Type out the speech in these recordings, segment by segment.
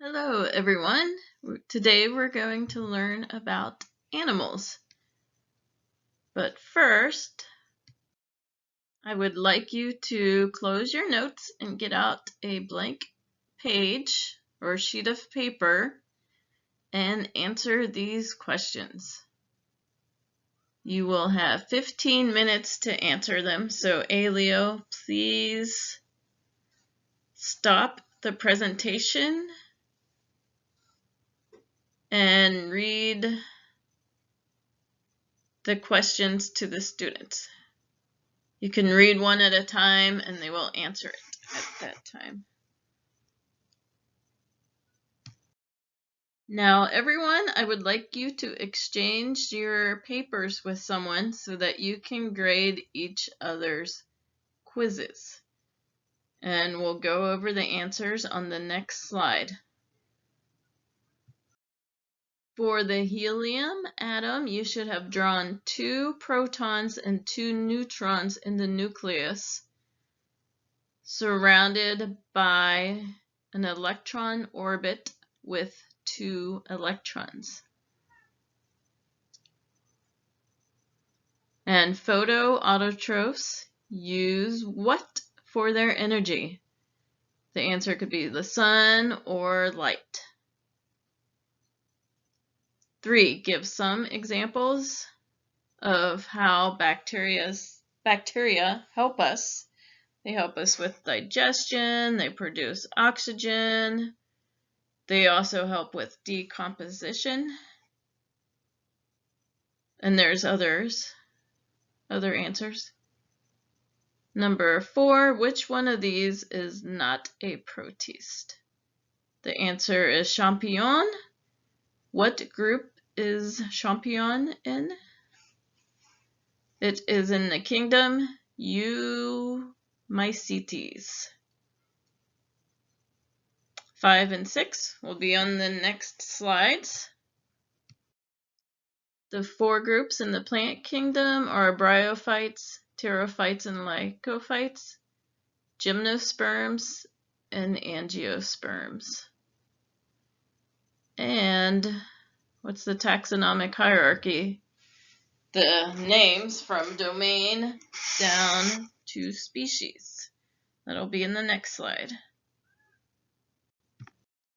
Hello everyone. Today we're going to learn about animals. But first, I would like you to close your notes and get out a blank page or sheet of paper and answer these questions. You will have 15 minutes to answer them, so Leo, please stop the presentation and read the questions to the students. You can read one at a time and they will answer it at that time. Now, everyone, I would like you to exchange your papers with someone so that you can grade each other's quizzes. And we'll go over the answers on the next slide. For the helium atom, you should have drawn 2 protons and 2 neutrons in the nucleus, surrounded by an electron orbit with 2 electrons. And photoautotrophs use what for their energy? The answer could be the sun or light. 3, give some examples of how bacteria help us. They help us with digestion, they produce oxygen, they also help with decomposition. And there's other answers. Number 4, which one of these is not a protist? The answer is champignon. What group is champignon in? It is in the kingdom Eumycetes. 5 and 6 will be on the next slides. The 4 groups in the plant kingdom are bryophytes, pterophytes, and lycophytes, gymnosperms, and angiosperms. And what's the taxonomic hierarchy? The names from domain down to species. That'll be in the next slide.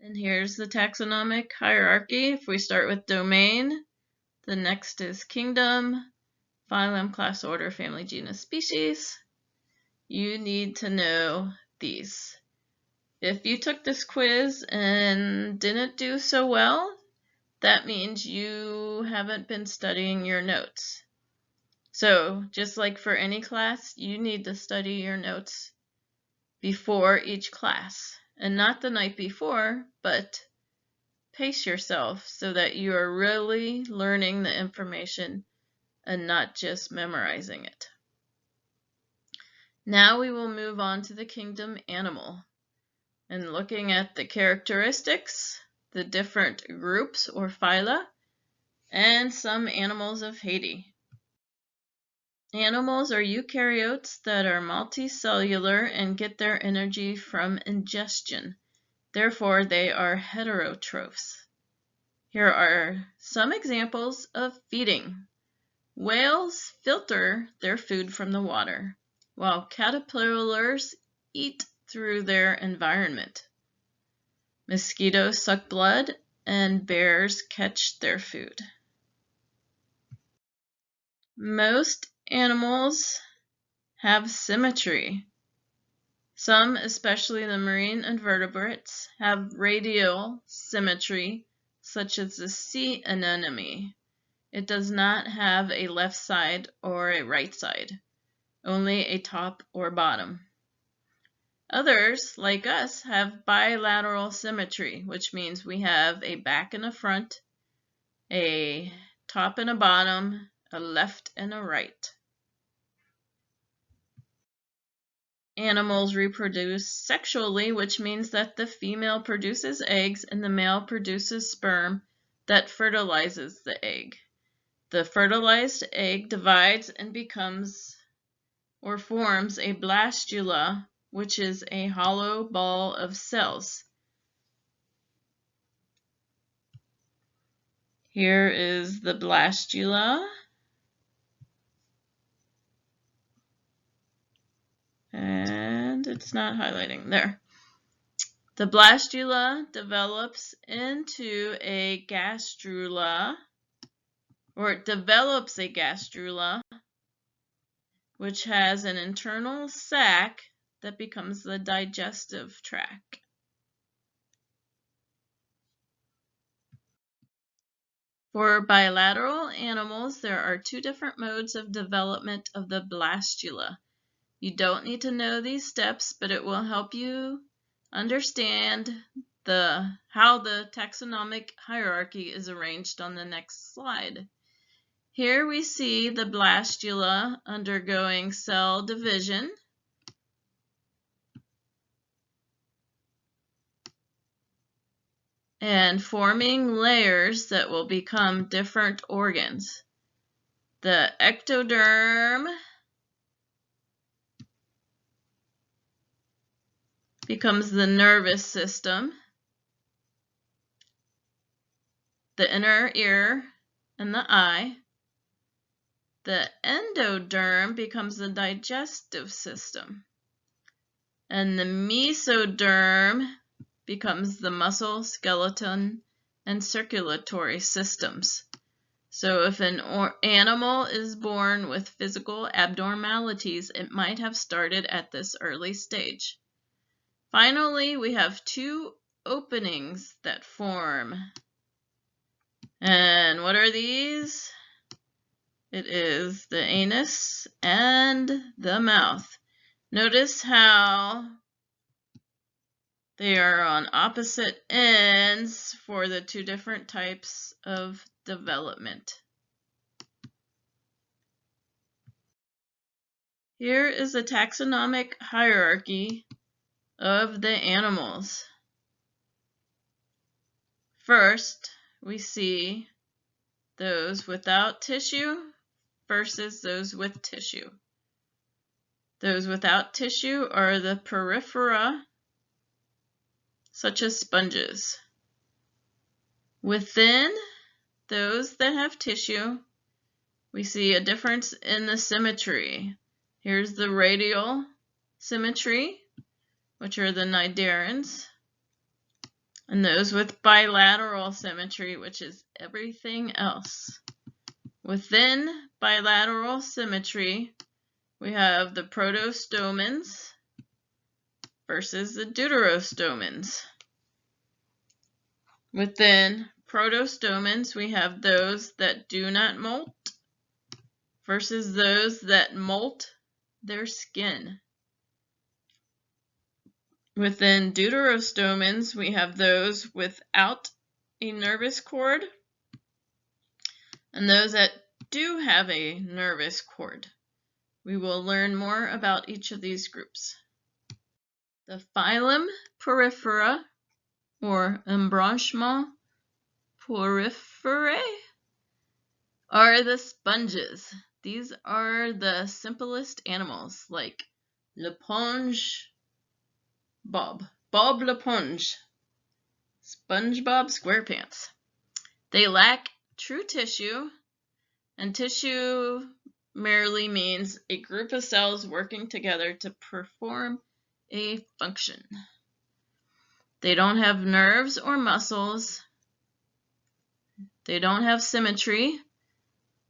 And here's the taxonomic hierarchy. If we start with domain, the next is kingdom, phylum, class, order, family, genus, species. You need to know these. If you took this quiz and didn't do so well, that means you haven't been studying your notes. So just like for any class, you need to study your notes before each class. And not the night before, but pace yourself so that you are really learning the information and not just memorizing it. Now we will move on to the kingdom animal and looking at the characteristics, the different groups or phyla, and some animals of Haiti. Animals are eukaryotes that are multicellular and get their energy from ingestion. Therefore, they are heterotrophs. Here are some examples of feeding. Whales filter their food from the water, while caterpillars eat through their environment. Mosquitoes suck blood, and bears catch their food. Most animals have symmetry. Some, especially the marine invertebrates, have radial symmetry, such as the sea anemone. It does not have a left side or a right side, only a top or bottom. Others, like us, have bilateral symmetry, which means we have a back and a front, a top and a bottom, a left and a right. Animals reproduce sexually, which means that the female produces eggs and the male produces sperm that fertilizes the egg. The fertilized egg divides and becomes or forms a blastula, which is a hollow ball of cells. Here is the blastula. And it's not highlighting there. The blastula develops into a gastrula, or it develops a gastrula, which has an internal sac that becomes the digestive tract. For bilateral animals, there are two different modes of development of the blastula. You don't need to know these steps, but it will help you understand how the taxonomic hierarchy is arranged on the next slide. Here we see the blastula undergoing cell division. And forming layers that will become different organs. The ectoderm becomes the nervous system, the inner ear, and the eye. The endoderm becomes the digestive system, and the mesoderm becomes the muscle, skeleton, and circulatory systems. So if an animal is born with physical abnormalities, it might have started at this early stage. Finally, we have two openings that form. And what are these? It is the anus and the mouth. Notice how they are on opposite ends for the two different types of development. Here is a taxonomic hierarchy of the animals. First, we see those without tissue versus those with tissue. Those without tissue are the porifera, such as sponges. Within those that have tissue, we see a difference in the symmetry. Here's the radial symmetry, which are the cnidarans, and those with bilateral symmetry, which is everything else. Within bilateral symmetry, we have the protostomans versus the deuterostomans. Within protostomans, we have those that do not molt versus those that molt their skin. Within deuterostomans, we have those without a nervous cord and those that do have a nervous cord. We will learn more about each of these groups. The phylum Porifera, or embranchement poriferae, are the sponges. These are the simplest animals, like l'éponge, Bob l'éponge, SpongeBob SquarePants. They lack true tissue, and tissue merely means a group of cells working together to perform a function. They don't have nerves or muscles. They don't have symmetry.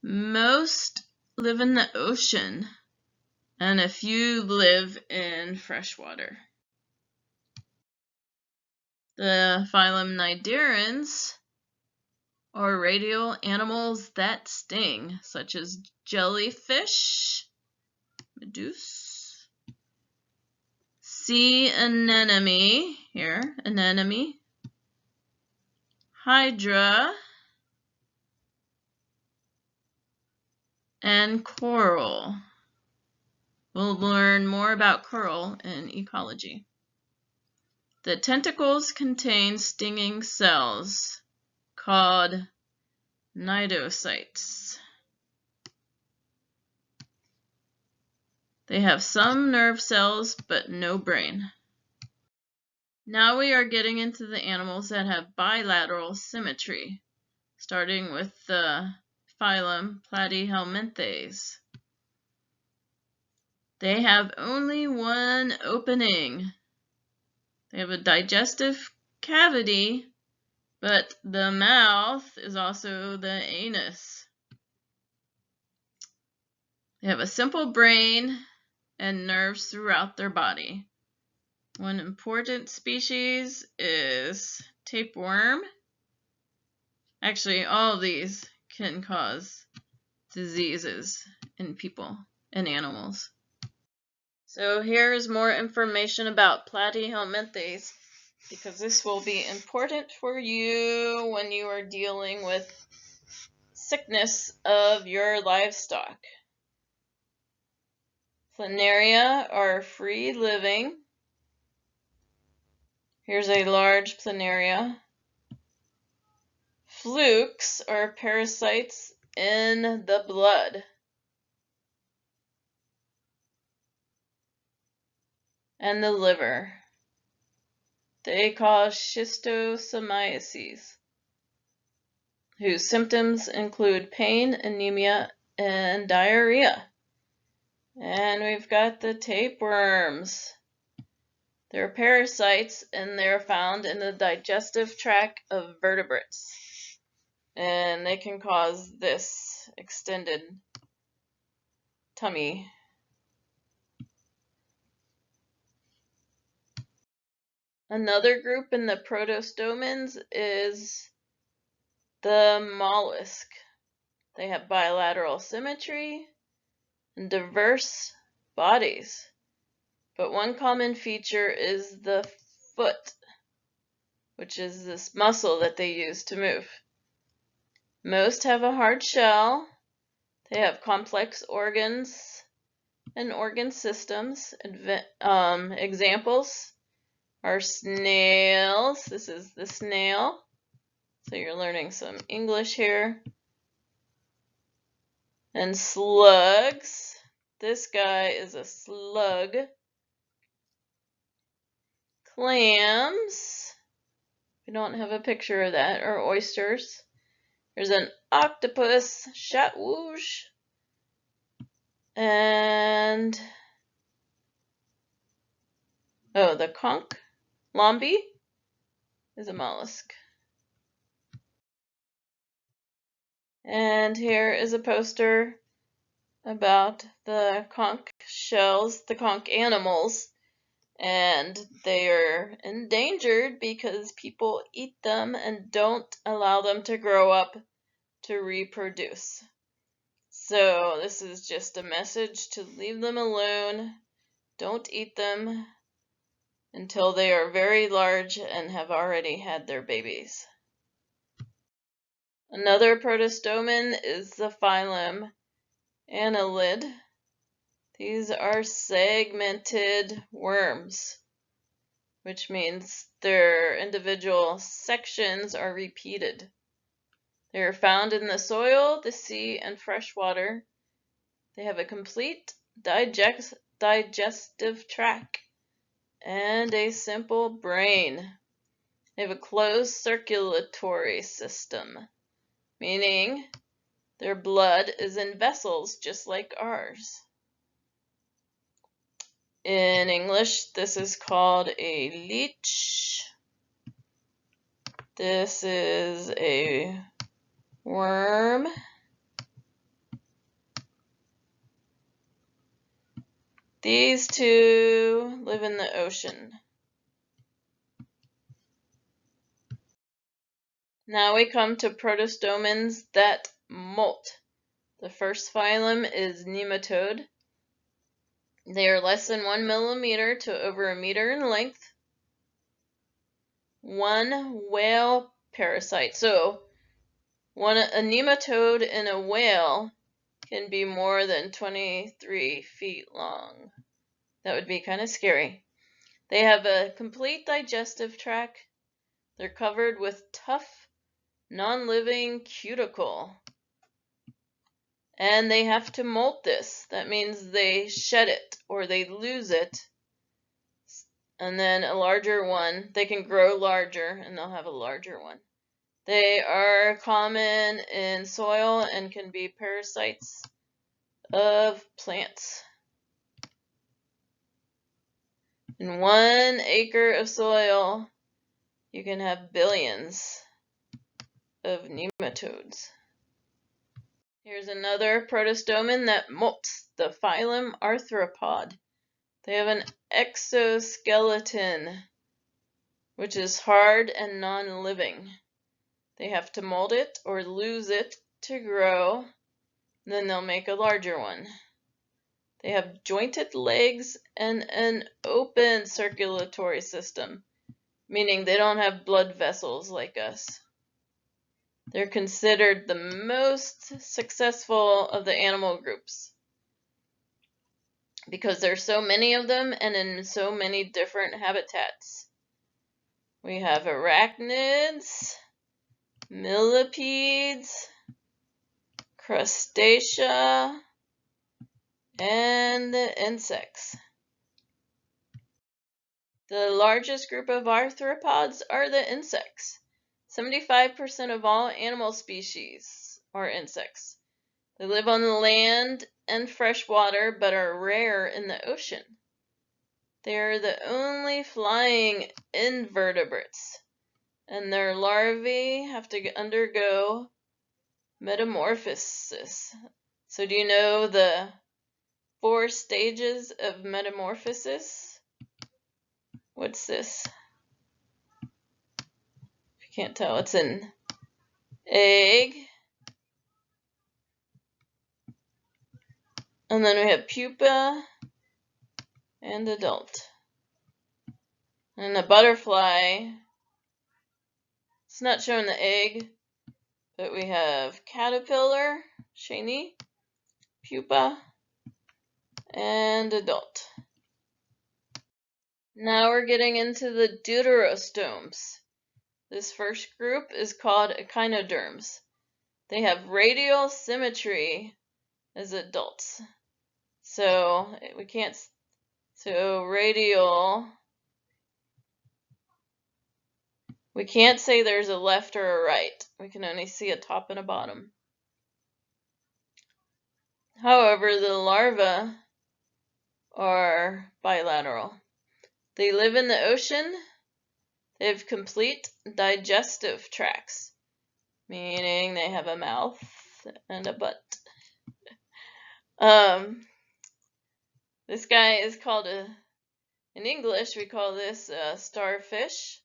Most live in the ocean, and a few live in freshwater. The phylum Cnidarans are radial animals that sting, such as jellyfish, Medusa, sea anemone, here, anemone, hydra, and coral. We'll learn more about coral in ecology. The tentacles contain stinging cells called cnidocytes. They have some nerve cells but no brain. Now we are getting into the animals that have bilateral symmetry. starting with the phylum Platyhelminthes. They have only one opening. They have a digestive cavity, but the mouth is also the anus. They have a simple brain and nerves throughout their body. One important species is tapeworm. Actually, all of these can cause diseases in people and animals. So here's more information about Platyhelminthes, because this will be important for you when you are dealing with sickness of your livestock. Planaria are free living. Here's a large planaria. Flukes are parasites in the blood. And the liver. They cause schistosomiasis, whose symptoms include pain, anemia, and diarrhea. And we've got the tapeworms. They're parasites, and they're found in the digestive tract of vertebrates. And they can cause this extended tummy. Another group in the protostomans is the mollusk. They have bilateral symmetry and diverse bodies. But one common feature is the foot, which is this muscle that they use to move. Most have a hard shell. They have complex organs and organ systems. Examples are snails. This is the snail. So you're learning some English here. And slugs. This guy is a slug. Clams. We don't have a picture of that. Or oysters. There's an octopus, chatwoosh. And the conch lombi is a mollusk. And here is a poster about the conch shells, the conch animals, and they are endangered because people eat them and don't allow them to grow up to reproduce. So this is just a message to leave them alone. Don't eat them until they are very large and have already had their babies. Another protostoman is the phylum Annelid. These are segmented worms, which means their individual sections are repeated. They are found in the soil, the sea, and fresh water. They have a complete digestive tract and a simple brain. They have a closed circulatory system, meaning their blood is in vessels just like ours. In English, this is called a leech. This is a worm. These two live in the ocean. Now we come to protostomans that molt. The first phylum is nematode. They are less than 1 millimeter to over a meter in length. One whale parasite. So a nematode in a whale can be more than 23 feet long. That would be kind of scary. They have a complete digestive tract. They're covered with tough, non-living cuticle. And they have to molt this. That means they shed it or they lose it. And then a larger one, they can grow larger and they'll have a larger one. They are common in soil and can be parasites of plants. In 1 acre of soil, you can have billions of nematodes. Here's another protostomen that molts, the phylum Arthropod. They have an exoskeleton, which is hard and non-living. They have to mold it or lose it to grow, then they'll make a larger one. They have jointed legs and an open circulatory system, meaning they don't have blood vessels like us. They're considered the most successful of the animal groups because there's so many of them and in so many different habitats. We have arachnids, millipedes, crustacea, and insects. The largest group of arthropods are the insects. 75% of all animal species are insects. They live on the land and fresh water, but are rare in the ocean. They are the only flying invertebrates, and their larvae have to undergo metamorphosis. So do you know the 4 stages of metamorphosis? What's this? If you can't tell, it's an egg. And then we have pupa and adult. And a butterfly, it's not showing the egg, but we have caterpillar, shiny, pupa, and adult. Now we're getting into the deuterostomes. This first group is called echinoderms. They have radial symmetry as adults. So radial, we can't say there's a left or a right. We can only see a top and a bottom. However, the larvae are bilateral. They live in the ocean. They have complete digestive tracts, meaning they have a mouth and a butt. This guy is called in English, we call this a starfish.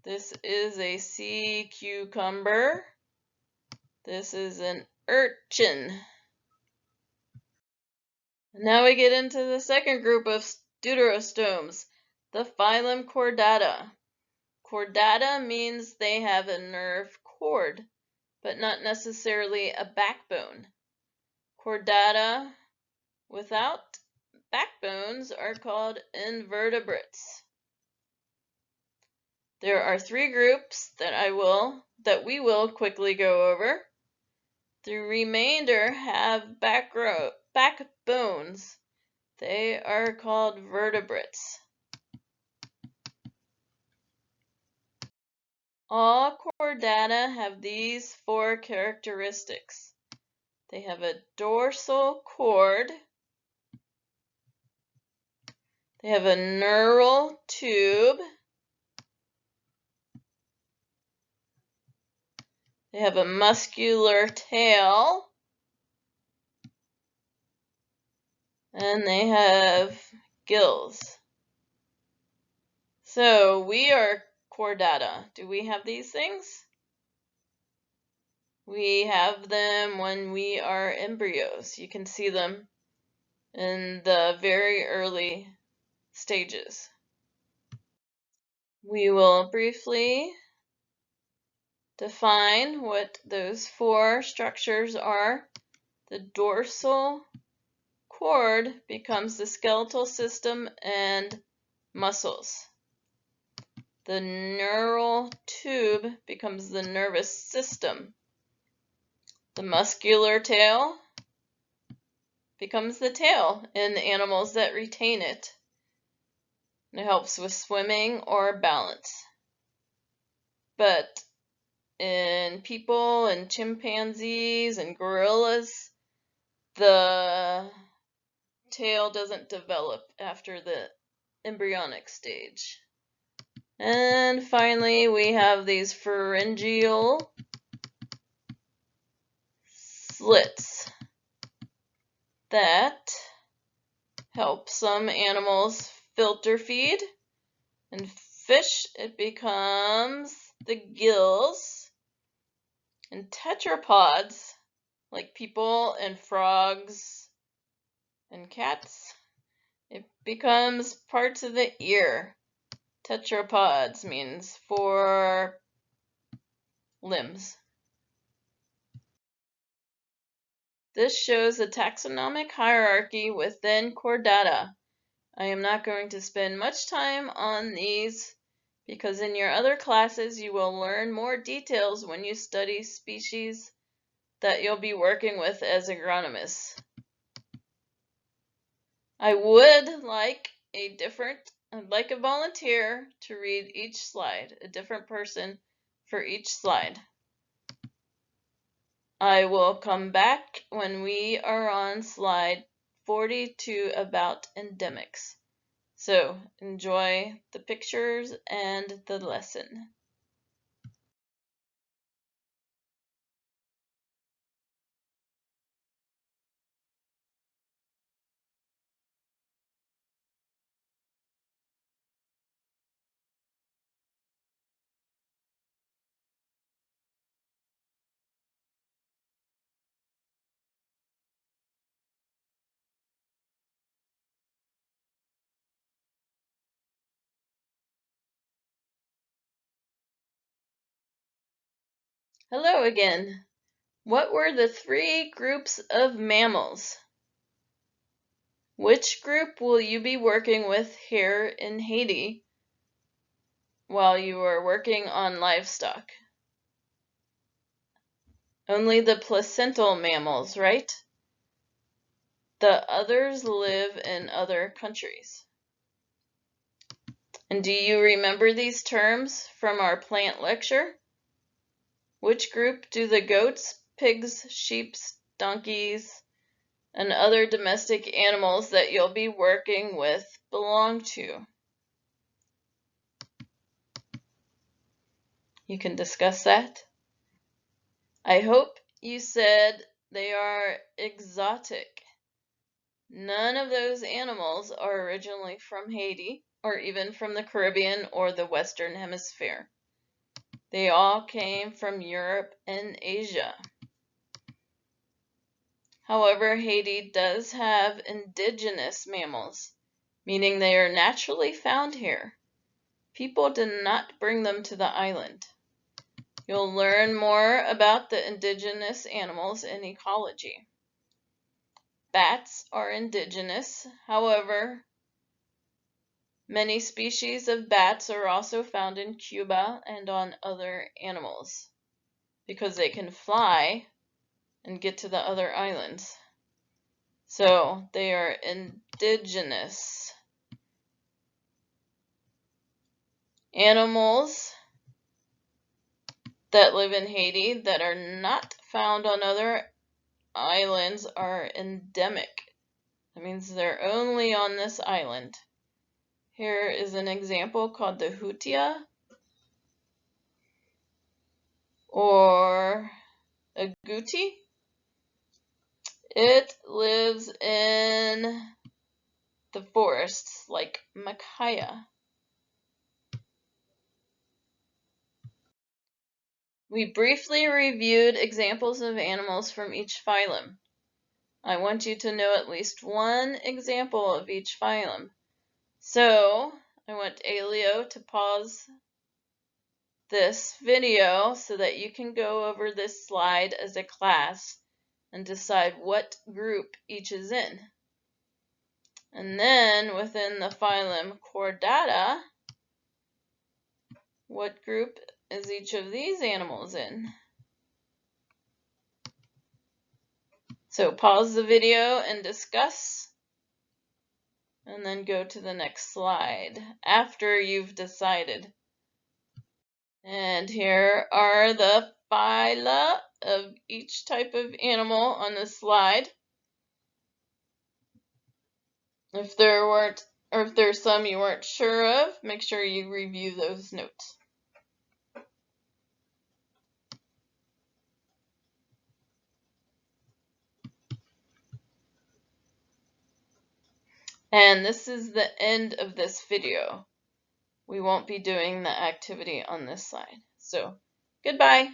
This is a sea cucumber. This is an urchin. Now we get into the second group of deuterostomes, the phylum Chordata. Chordata means they have a nerve cord, but not necessarily a backbone. Chordata without backbones are called invertebrates. There are 3 groups that we will quickly go over. The remainder have backbones. They are called vertebrates. All chordata have these 4 characteristics. They have a dorsal cord. They have a neural tube. They have a muscular tail. And they have gills. So we are chordata. Do we have these things? We have them when we are embryos. You can see them in the very early stages. We will briefly define what those 4 structures are. The dorsal cord becomes the skeletal system and muscles. The neural tube becomes the nervous system. The muscular tail becomes the tail in animals that retain it. And it helps with swimming or balance. But in people and chimpanzees and gorillas, the tail doesn't develop after the embryonic stage. And finally, we have these pharyngeal slits that help some animals filter feed. In fish, it becomes the gills. In tetrapods, like people and frogs and cats, it becomes parts of the ear. Tetrapods means 4 limbs. This shows a taxonomic hierarchy within chordata. I am not going to spend much time on these because in your other classes you will learn more details when you study species that you'll be working with as agronomists. I would like I'd like a volunteer to read each slide, a different person for each slide. I will come back when we are on slide 42 about endemics. So enjoy the pictures and the lesson. Hello again. What were the 3 groups of mammals? Which group will you be working with here in Haiti while you are working on livestock? Only the placental mammals, right? The others live in other countries. And do you remember these terms from our plant lecture? Which group do the goats, pigs, sheep, donkeys, and other domestic animals that you'll be working with belong to? You can discuss that. I hope you said they are exotic. None of those animals are originally from Haiti or even from the Caribbean or the Western Hemisphere. They all came from Europe and Asia. However, Haiti does have indigenous mammals, meaning they are naturally found here. People did not bring them to the island. You'll learn more about the indigenous animals in ecology. Bats are indigenous. However, many species of bats are also found in Cuba and on other animals because they can fly and get to the other islands. So they are indigenous. Animals that live in Haiti that are not found on other islands are endemic. That means they're only on this island. Here is an example called the hutia or agouti. It lives in the forests like Makaya. We briefly reviewed examples of animals from each phylum. I want you to know at least one example of each phylum. So I want Elio to pause this video so that you can go over this slide as a class and decide what group each is in. And then within the phylum Chordata, what group is each of these animals in? So pause the video and discuss, and then go to the next slide after you've decided. And here are the phyla of each type of animal on the slide. If there weren't, or if there's some you weren't sure of, make sure you review those notes. And this is the end of this video. We won't be doing the activity on this slide. So, goodbye.